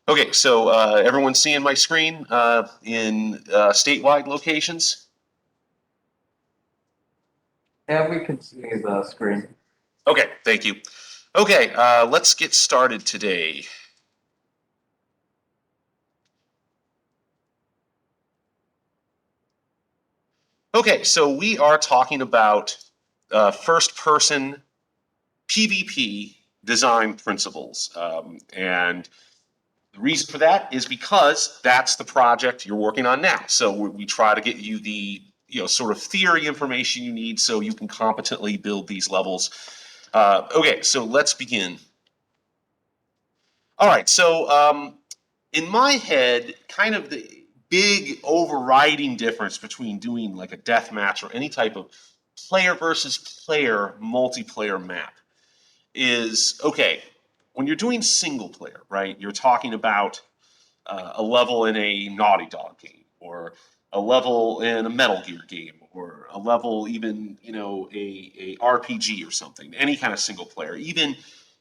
Okay, so everyone's seeing my screen in statewide locations? Yeah, we can see the screen. Okay, thank you. Okay, let's get started today. Okay, so we are talking about first-person PvP design principles. And the reason for that is because that's the project you're working on now. So we try to get you the sort of theory information you need so you can competently build these levels. Okay, so let's begin. All right, so in my head, kind of the big overriding difference between doing like a death match or any type of player versus player multiplayer map is okay. When you're doing single player, right? You're talking about a level in a Naughty Dog game, or a level in a Metal Gear game, or a level even a RPG or something, any kind of single player, even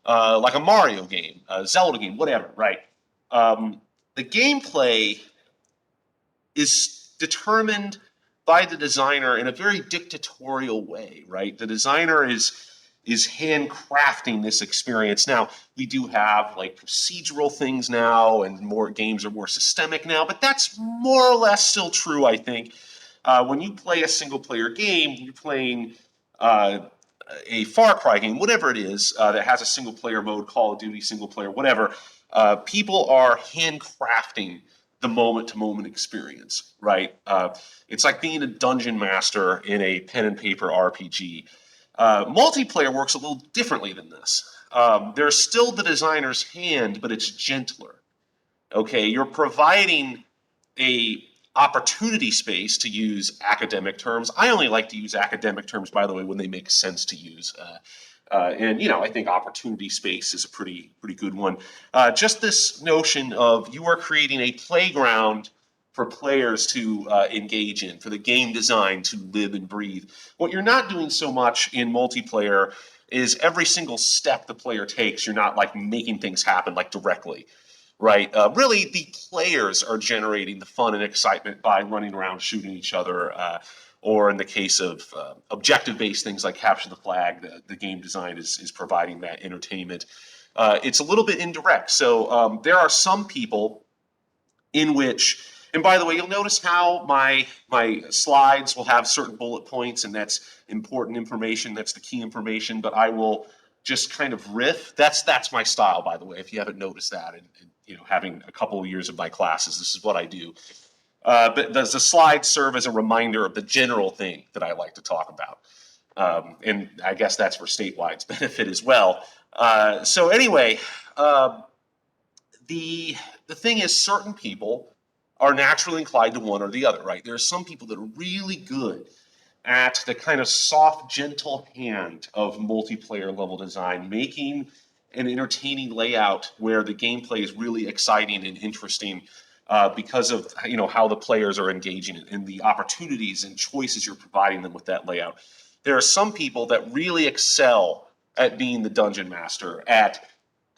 like a Mario game, a Zelda game, whatever, right? The gameplay is determined by the designer in a very dictatorial way, right? The designer is handcrafting this experience. Now, we do have like procedural things now, and more games are more systemic now, but that's more or less still true, I think. When you play a single player game, you're playing a Far Cry game, whatever it is that has a single player mode, Call of Duty single player, whatever. People are handcrafting the moment to moment experience, right? It's like being a dungeon master in a pen and paper RPG. Multiplayer works a little differently than this. There's still the designer's hand, but it's gentler. Okay, you're providing a opportunity space, to use academic terms. I only like to use academic terms, by the way, when they make sense to use. And I think opportunity space is a pretty good one. Just this notion of you are creating a playground for players to engage in, for the game design to live and breathe. What you're not doing so much in multiplayer is every single step the player takes, you're not like making things happen like directly, right? Really, the players are generating the fun and excitement by running around shooting each other, or in the case of objective-based things like capture the flag, the game design is providing that entertainment. It's a little bit indirect. So there are some people in which, and by the way, you'll notice how my slides will have certain bullet points, and that's important information. That's the key information. But I will just kind of riff. That's my style, by the way. If you haven't noticed that, and having a couple of years of my classes, this is what I do. But does the slides serve as a reminder of the general thing that I like to talk about? And I guess that's for statewide's benefit as well. So anyway, uh, the the thing is, certain people are naturally inclined to one or the other, right? There are some people that are really good at the kind of soft, gentle hand of multiplayer level design, making an entertaining layout where the gameplay is really exciting and interesting, because of how the players are engaging and the opportunities and choices you're providing them with that layout. There are some people that really excel at being the dungeon master, at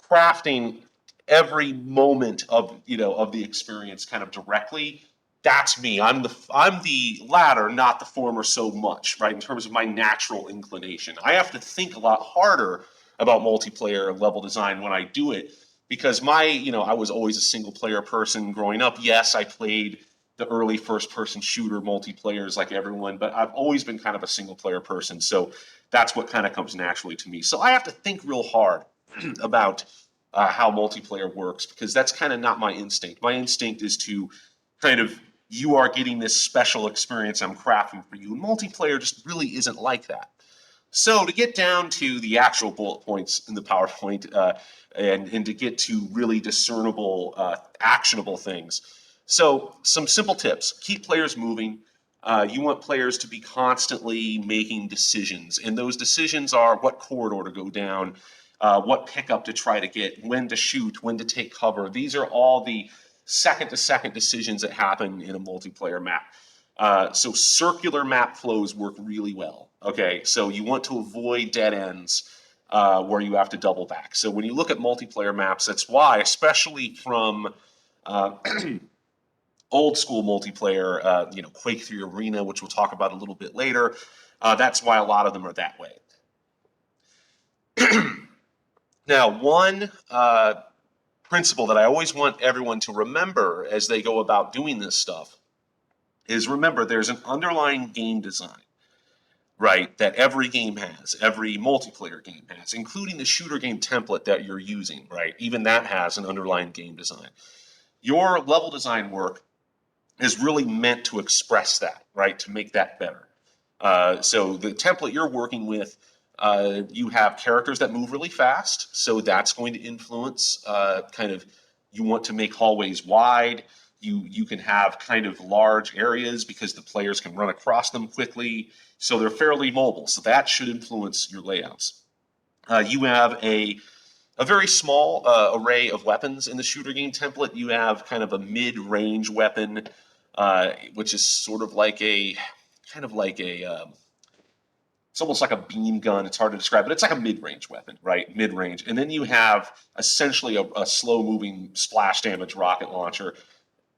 crafting every moment of the experience kind of directly. That's me. I'm the latter, not the former so much, right? In terms of my natural inclination, I have to think a lot harder about multiplayer level design when I do it, because I was always a single player person growing up. Yes, I played the early first person shooter multiplayers like everyone, but I've always been kind of a single player person. So that's what kind of comes naturally to me. So I have to think real hard about how multiplayer works, because that's kind of not my instinct. My instinct is to kind of, you are getting this special experience I'm crafting for you. And multiplayer just really isn't like that. So to get down to the actual bullet points in the PowerPoint, and to get to really discernible, actionable things. So some simple tips: keep players moving. You want players to be constantly making decisions, and those decisions are what corridor to go down, what pickup to try to get, when to shoot, when to take cover. These are all the second to second decisions that happen in a multiplayer map. So circular map flows work really well. Okay, so you want to avoid dead ends. where you have to double back. So when you look at multiplayer maps, that's why, especially from old school multiplayer, Quake 3 Arena, which we'll talk about a little bit later, that's why a lot of them are that way. Now, one principle that I always want everyone to remember as they go about doing this stuff is, remember, there's an underlying game design, right, that every game has, every multiplayer game has, including the shooter game template that you're using, right? Even that has an underlying game design. Your level design work is really meant to express that, right, to make that better. So the template you're working with, you have characters that move really fast, so that's going to influence you want to make hallways wide. You can have kind of large areas because the players can run across them quickly, so they're fairly mobile. So that should influence your layouts. You have a very small array of weapons in the shooter game template. You have kind of a mid-range weapon, which is sort of like a it's almost like a beam gun. It's hard to describe, but it's like a mid-range weapon, right? Mid-range. And then you have essentially a slow-moving splash damage rocket launcher.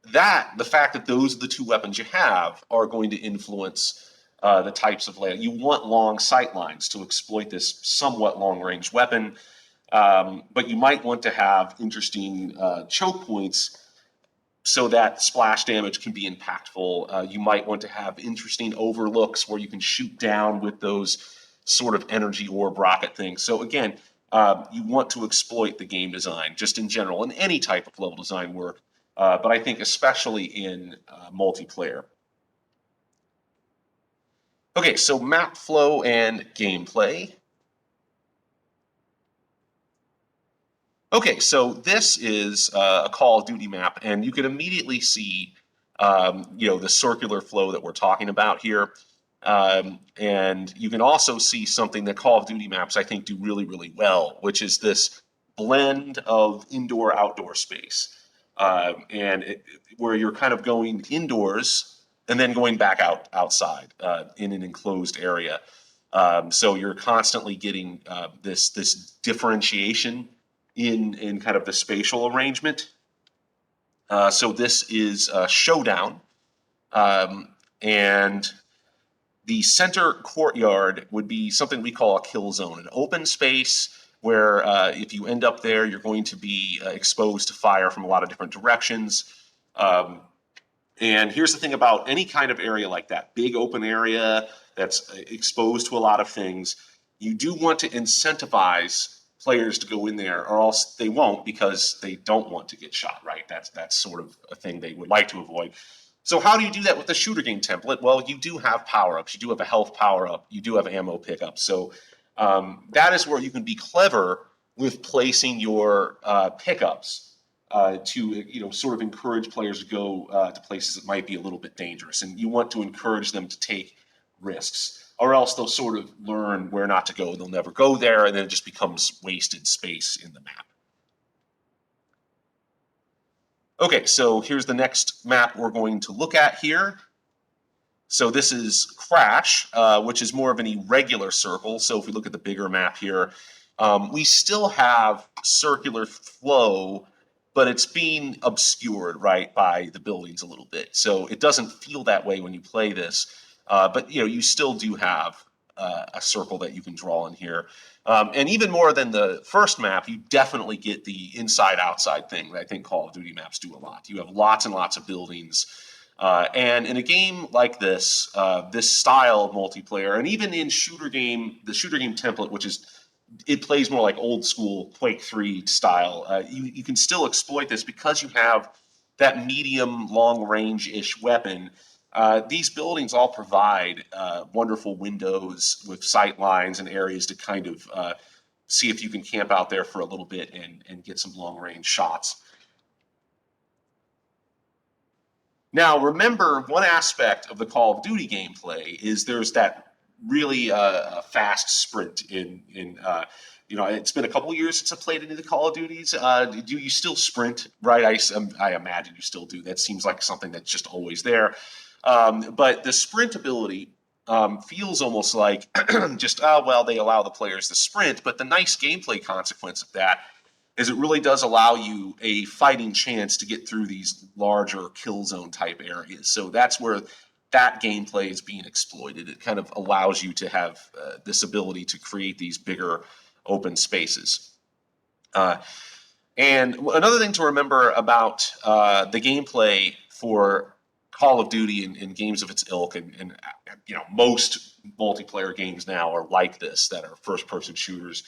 The fact that those are the two weapons you have are going to influence the types of layout. You want long sight lines to exploit this somewhat long-range weapon, but you might want to have interesting choke points so that splash damage can be impactful. You might want to have interesting overlooks where you can shoot down with those sort of energy orb rocket things. So again, you want to exploit the game design just in general in any type of level design work, but I think especially in multiplayer. Okay, so map flow and gameplay. Okay, so this is a Call of Duty map, and you can immediately see, the circular flow that we're talking about here. And you can also see something that Call of Duty maps, I think, do really, really well, which is this blend of indoor-outdoor space, where you're kind of going indoors and then going back outside in an enclosed area. So you're constantly getting this differentiation in kind of the spatial arrangement. So this is Showdown, and the center courtyard would be something we call a kill zone, an open space where if you end up there, you're going to be exposed to fire from a lot of different directions. And here's the thing about any kind of area like that, big open area that's exposed to a lot of things, you do want to incentivize players to go in there, or else they won't, because they don't want to get shot, right? That's sort of a thing they would like to avoid. So how do you do that with the shooter game template? Well, you do have power-ups. You do have a health power-up. You do have ammo pickup. So that is where you can be clever with placing your pickups to sort of encourage players to go to places that might be a little bit dangerous. And you want to encourage them to take risks, or else they'll sort of learn where not to go. They'll never go there, and then it just becomes wasted space in the map. Okay, so here's the next map we're going to look at here. So this is Crash, which is more of an irregular circle. So if we look at the bigger map here, we still have circular flow, but it's being obscured, right, by the buildings a little bit. So it doesn't feel that way when you play this, but you still do have a circle that you can draw in here. And even more than the first map, you definitely get the inside-outside thing that I think Call of Duty maps do a lot. You have lots and lots of buildings. And in a game like this, this style of multiplayer, and even in the shooter game template, it plays more like old school Quake 3 style, you can still exploit this because you have that medium long range-ish weapon. These buildings all provide wonderful windows with sight lines and areas to kind of see if you can camp out there for a little bit and get some long range shots. Now, remember, one aspect of the Call of Duty gameplay is there's that really fast sprint it's been a couple of years since I played any of the Call of Duties. Do you still sprint, right? I imagine you still do. That seems like something that's just always there. But the sprint ability feels almost like just, oh, well, they allow the players to sprint. But the nice gameplay consequence of that is it really does allow you a fighting chance to get through these larger kill zone type areas. So that's where that gameplay is being exploited. It kind of allows you to have this ability to create these bigger open spaces. And another thing to remember about the gameplay for Call of Duty and games of its ilk, and most multiplayer games now are like this, that are first-person shooters,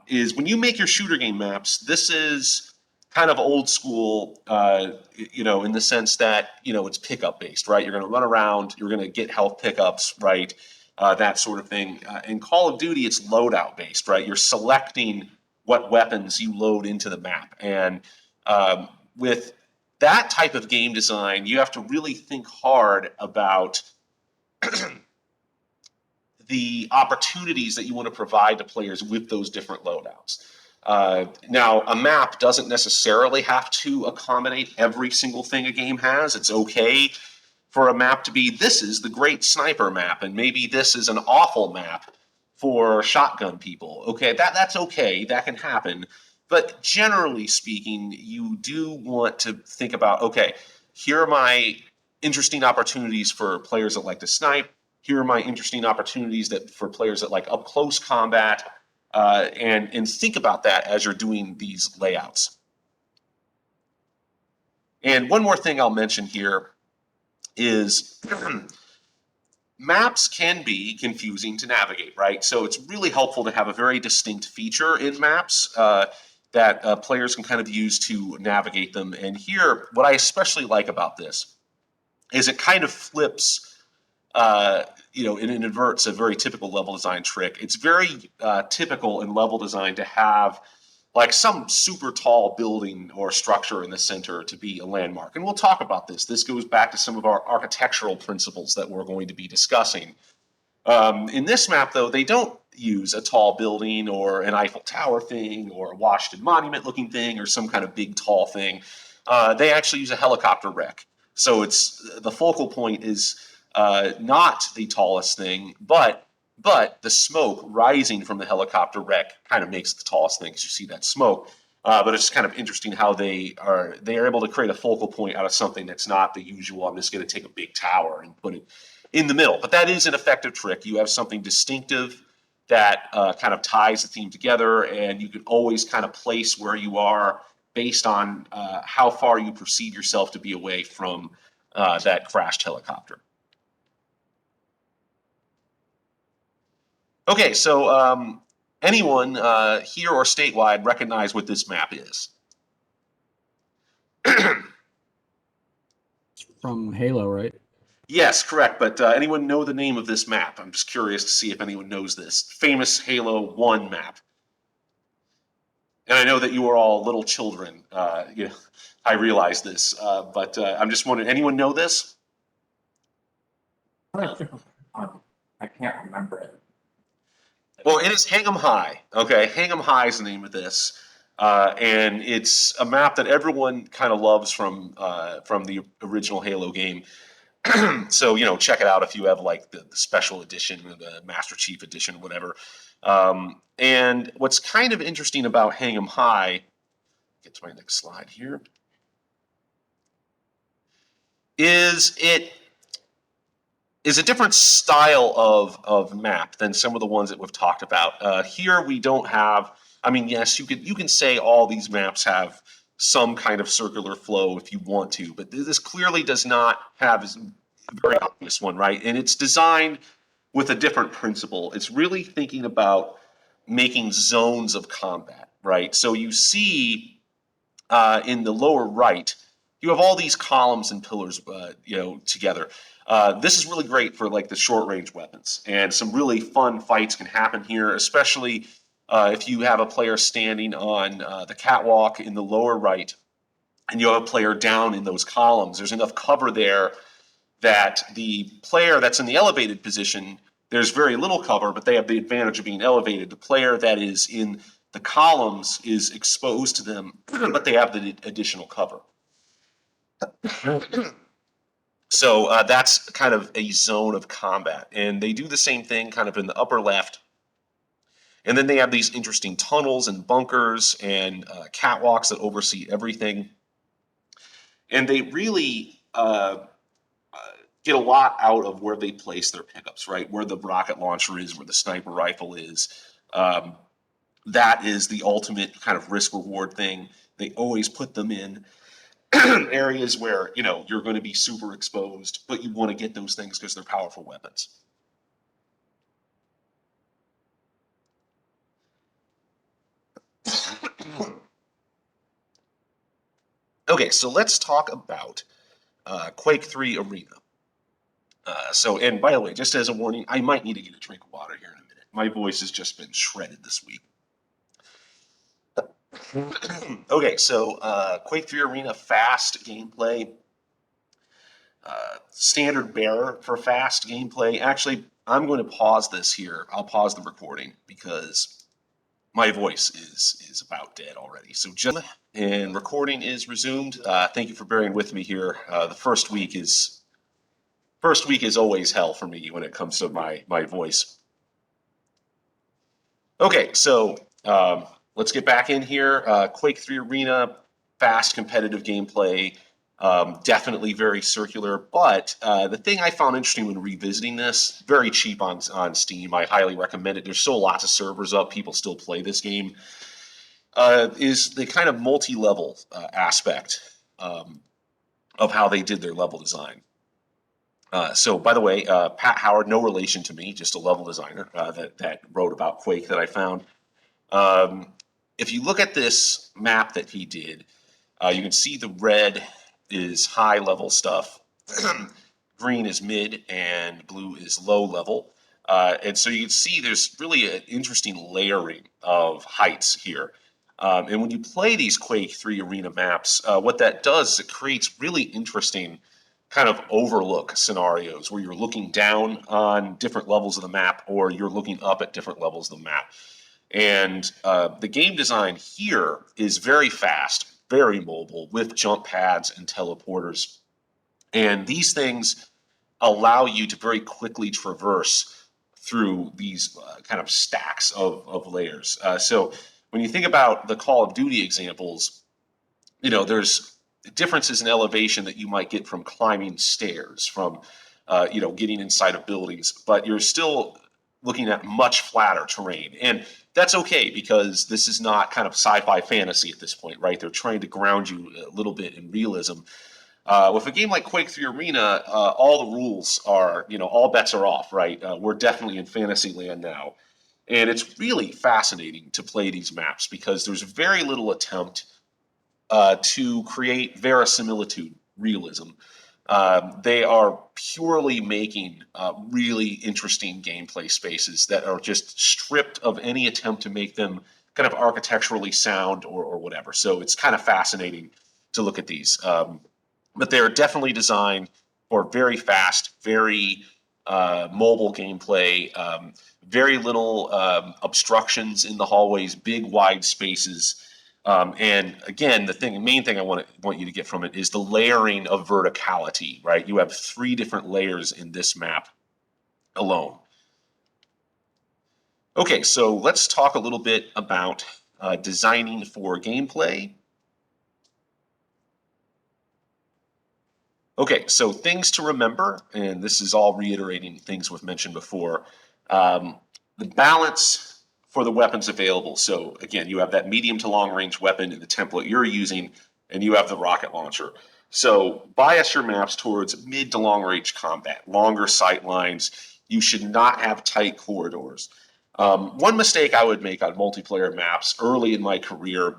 is when you make your shooter game maps, this is kind of old school, in the sense that, it's pickup based, right? You're going to run around, you're going to get health pickups, right? That sort of thing. In Call of Duty, it's loadout based, right? You're selecting what weapons you load into the map. And with that type of game design, you have to really think hard about the opportunities that you want to provide to players with those different loadouts. Now, a map doesn't necessarily have to accommodate every single thing a game has. It's okay for a map to be, this is the great sniper map, and maybe this is an awful map for shotgun people. Okay, that's okay. That can happen. But generally speaking, you do want to think about, okay, here are my interesting opportunities for players that like to snipe. Here are my interesting opportunities for players that like up close combat, and think about that as you're doing these layouts. And one more thing I'll mention here is maps can be confusing to navigate, right? So it's really helpful to have a very distinct feature in maps that players can kind of use to navigate them. And here, what I especially like about this is it kind of flips, it inverts a very typical level design trick. It's very typical in level design to have like some super tall building or structure in the center to be a landmark. And we'll talk about this. This goes back to some of our architectural principles that we're going to be discussing. In this map, though, they don't use a tall building or an Eiffel Tower thing or a Washington Monument looking thing or some kind of big tall thing. They actually use a helicopter wreck. So the focal point is not the tallest thing, but the smoke rising from the helicopter wreck kind of makes it the tallest thing because you see that smoke. But it's kind of interesting how they are able to create a focal point out of something that's not the usual. I'm just going to take a big tower and put it in the middle. But that is an effective trick. You have something distinctive that kind of ties the theme together, and you can always kind of place where you are based on how far you perceive yourself to be away from that crashed helicopter. Okay, so anyone here or statewide recognize what this map is? From Halo, right? Yes, correct. But anyone know the name of this map? I'm just curious to see if anyone knows this famous Halo 1 map. And I know that you are all little children. I realize this, but I'm just wondering, anyone know this? I can't remember it. Well, it is Hang 'em High. Okay, Hang 'em High is the name of this, and it's a map that everyone kind of loves from the original Halo game. So check it out if you have like the special edition or the Master Chief edition, whatever. And what's kind of interesting about Hang 'em High, get to my next slide here, is it is a different style of map than some of the ones that we've talked about. Here we don't have. I mean, yes, you can say all these maps have some kind of circular flow if you want to, but this clearly does not have a very obvious one, right? And it's designed with a different principle. It's really thinking about making zones of combat, right? So you see in the lower right, you have all these columns and pillars, together. This is really great for like the short range weapons, and some really fun fights can happen here, especially if you have a player standing on the catwalk in the lower right, and you have a player down in those columns. There's enough cover there that the player that's in the elevated position, there's very little cover, but they have the advantage of being elevated. The player that is in the columns is exposed to them, but they have the additional cover. So that's kind of a zone of combat. And they do the same thing kind of in the upper left. And then they have these interesting tunnels and bunkers and catwalks that oversee everything. And they really get a lot out of where they place their pickups, right? Where the rocket launcher is, where the sniper rifle is. That is the ultimate kind of risk reward thing. They always put them in areas where, you know, you're going to be super exposed, but you want to get those things because they're powerful weapons. Okay, so let's talk about Quake 3 Arena. And by the way, just as a warning, I might need to get a drink of water here in a minute. My voice has just been shredded this week. Okay, so Quake 3 Arena, fast gameplay. Standard bearer for fast gameplay. Actually, I'm going to pause this here. I'll pause the recording because my voice is about dead already. So just and recording is resumed. Thank you for bearing with me here. The first week is always hell for me when it comes to my voice. Okay, so let's get back in here. Quake 3 Arena, fast competitive gameplay, definitely very circular. But the thing I found interesting when revisiting this, very cheap on Steam. I highly recommend it. There's still lots of servers up. People still play this game. Is the kind of multi-level aspect of how they did their level design. So, by the way, Pat Howard, no relation to me, just a level designer that wrote about Quake that I found. If you look at this map that he did, you can see the red is high level stuff, green is mid, and blue is low level. And so you can see there's really an interesting layering of heights here. And when you play these Quake 3 Arena maps, what that does is it creates really interesting kind of overlook scenarios where you're looking down on different levels of the map or you're looking up at different levels of the map. And the game design here is very fast, very mobile with jump pads and teleporters. And these things allow you to very quickly traverse through these kind of stacks of layers. So when you think about the Call of Duty examples, you know, there's differences in elevation that you might get from climbing stairs, from getting inside of buildings, but you're still looking at much flatter terrain. And that's okay because this is not kind of sci-fi fantasy at this point, right? They're trying to ground you a little bit in realism. With a game like Quake 3 Arena, all the rules are, all bets are off, right? We're definitely in fantasy land now. And it's really fascinating to play these maps because there's very little attempt to create verisimilitude realism. They are purely making really interesting gameplay spaces that are just stripped of any attempt to make them kind of architecturally sound or whatever. So it's kind of fascinating to look at these. But they're definitely designed for very fast, very mobile gameplay, very little obstructions in the hallways, big wide spaces. And again, the main thing I want you to get from it is the layering of verticality, right? You have 3 different layers in this map alone. Okay, so let's talk a little bit about designing for gameplay. Okay, so things to remember, and this is all reiterating things we've mentioned before. The balance for the weapons available. So again, you have that medium to long range weapon in the template you're using, and you have the rocket launcher. So bias your maps towards mid to long range combat, longer sight lines. You should not have tight corridors. One mistake I would make on multiplayer maps early in my career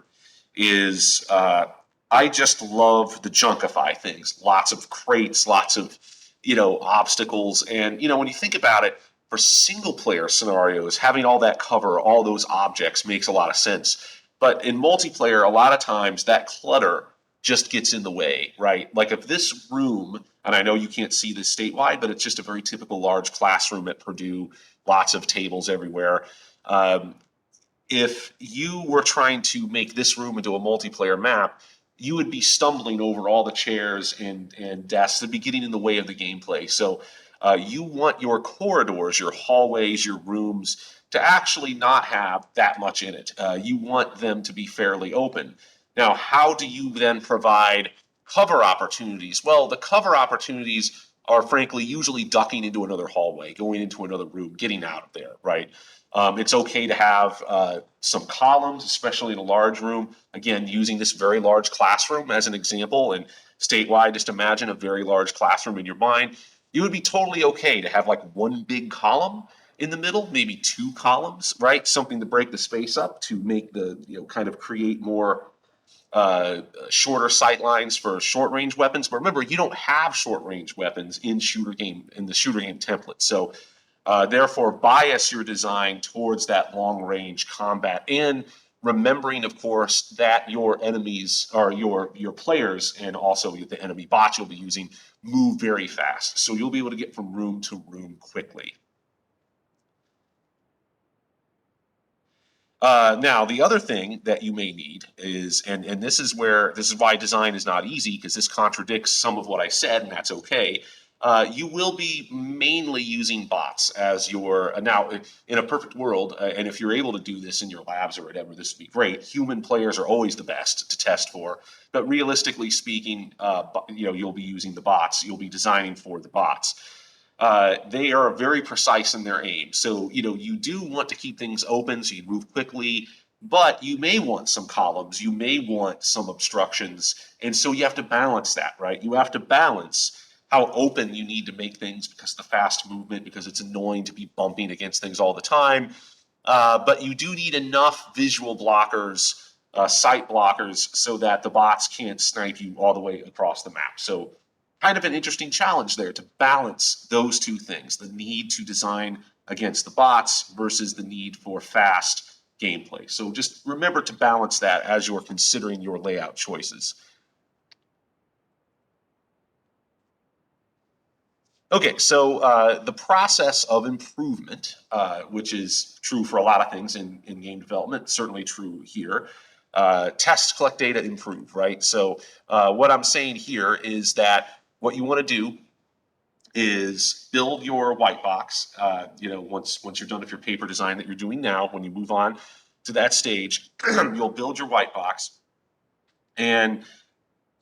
is I just love the junkify things. Lots of crates, lots of obstacles, and when you think about it, for single player scenarios, having all that cover, all those objects makes a lot of sense. But in multiplayer, a lot of times that clutter just gets in the way, right? Like if this room, and I know you can't see this statewide, but it's just a very typical large classroom at Purdue, lots of tables everywhere. If you were trying to make this room into a multiplayer map, you would be stumbling over all the chairs and desks that would be getting in the way of the gameplay. So you want your corridors, your hallways, your rooms to actually not have that much in it. You want them to be fairly open. Now, how do you then provide cover opportunities? Well, the cover opportunities are frankly usually ducking into another hallway, going into another room, getting out of there, right? It's okay to have some columns, especially in a large room. Again, using this very large classroom as an example, and statewide, just imagine a very large classroom in your mind. It would be totally okay to have like one big column in the middle, maybe two columns, right? Something to break the space up to make the, kind of create more shorter sight lines for short range weapons. But remember, you don't have short range weapons in the shooter game template. So therefore, bias your design towards that long range combat, and remembering, of course, that your enemies or your players and also the enemy bots you'll be using move very fast. So you'll be able to get from room to room quickly. Now, the other thing that you may need is, and this is why design is not easy, because this contradicts some of what I said, and that's okay. You will be mainly using bots as your, now in a perfect world, and if you're able to do this in your labs or whatever, this would be great. Human players are always the best to test for, but realistically speaking, you'll be using the bots. You'll be designing for the bots. They are very precise in their aim. So, you do want to keep things open so you move quickly, but you may want some columns, you may want some obstructions. And so you have to balance that, right? You have to balance how open you need to make things because of the fast movement, because it's annoying to be bumping against things all the time. But you do need enough visual blockers, sight blockers, so that the bots can't snipe you all the way across the map. So kind of an interesting challenge there to balance those two things, the need to design against the bots versus the need for fast gameplay. So just remember to balance that as you're considering your layout choices. Okay, so the process of improvement, which is true for a lot of things in game development, certainly true here. Test, collect data, improve, right? So what I'm saying here is that what you want to do is build your white box. Once you're done with your paper design that you're doing now, when you move on to that stage, you'll build your white box and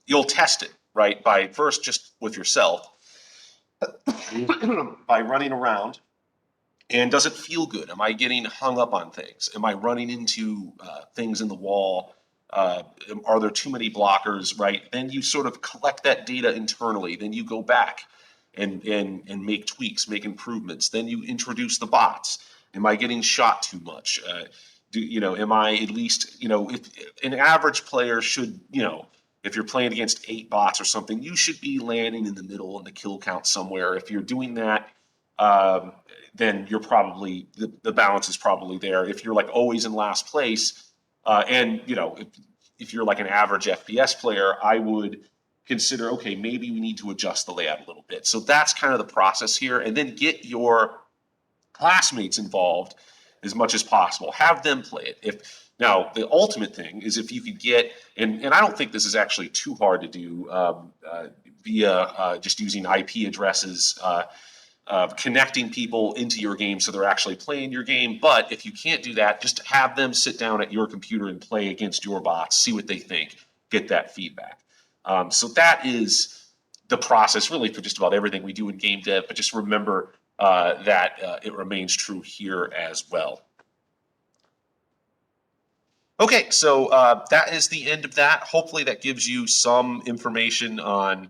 you'll test it, right? By first just with yourself, by running around. And does it feel good? Am I getting hung up on things? Am I running into things in the wall? Are there too many blockers, right? Then you sort of collect that data internally. Then you go back and make tweaks, make improvements. Then you introduce the bots. Am I getting shot too much? Am I at least, if an average player should, if you're playing against 8 bots or something, you should be landing in the middle in the kill count somewhere. If you're doing that, then you're probably the balance is probably there. If you're like always in last place, and if you're like an average FPS player, I would consider, okay, maybe we need to adjust the layout a little bit. So that's kind of the process here, and then get your classmates involved as much as possible. Have them play it. Now the ultimate thing is if you could get, and I don't think this is actually too hard to do via just using IP addresses. Connecting people into your game so they're actually playing your game. But if you can't do that, just have them sit down at your computer and play against your bots, see what they think, get that feedback. So that is the process really for just about everything we do in game dev, but just remember that it remains true here as well. Okay, so that is the end of that. Hopefully that gives you some information on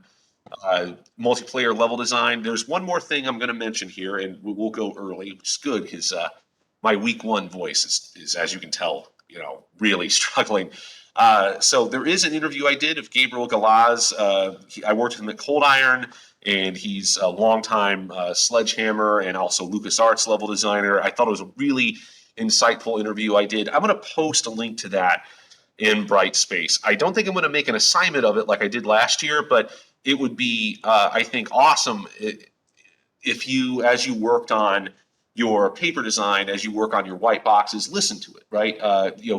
multiplayer level design. There's one more thing I'm going to mention here, and we'll go early, which is good because my week 1 voice is, as you can tell, really struggling. So there is an interview I did of Gabriel Galaz. I worked with him at Cold Iron, and he's a longtime Sledgehammer and also LucasArts level designer. I thought it was a really insightful interview I did. I'm going to post a link to that in Brightspace. I don't think I'm going to make an assignment of it like I did last year, but it would be, I think, awesome if you, as you worked on your paper design, as you work on your white boxes, listen to it, right?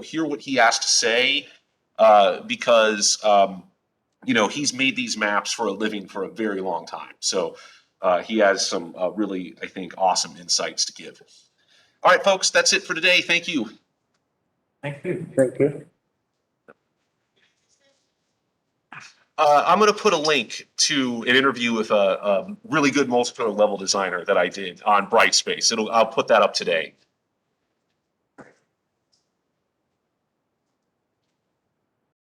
Hear what he has to say, because you know, he's made these maps for a living for a very long time. So he has some really, I think, awesome insights to give. All right, folks, that's it for today. Thank you. Thank you. Thank you. I'm going to put a link to an interview with a really good multiplayer level designer that I did on Brightspace. I'll put that up today.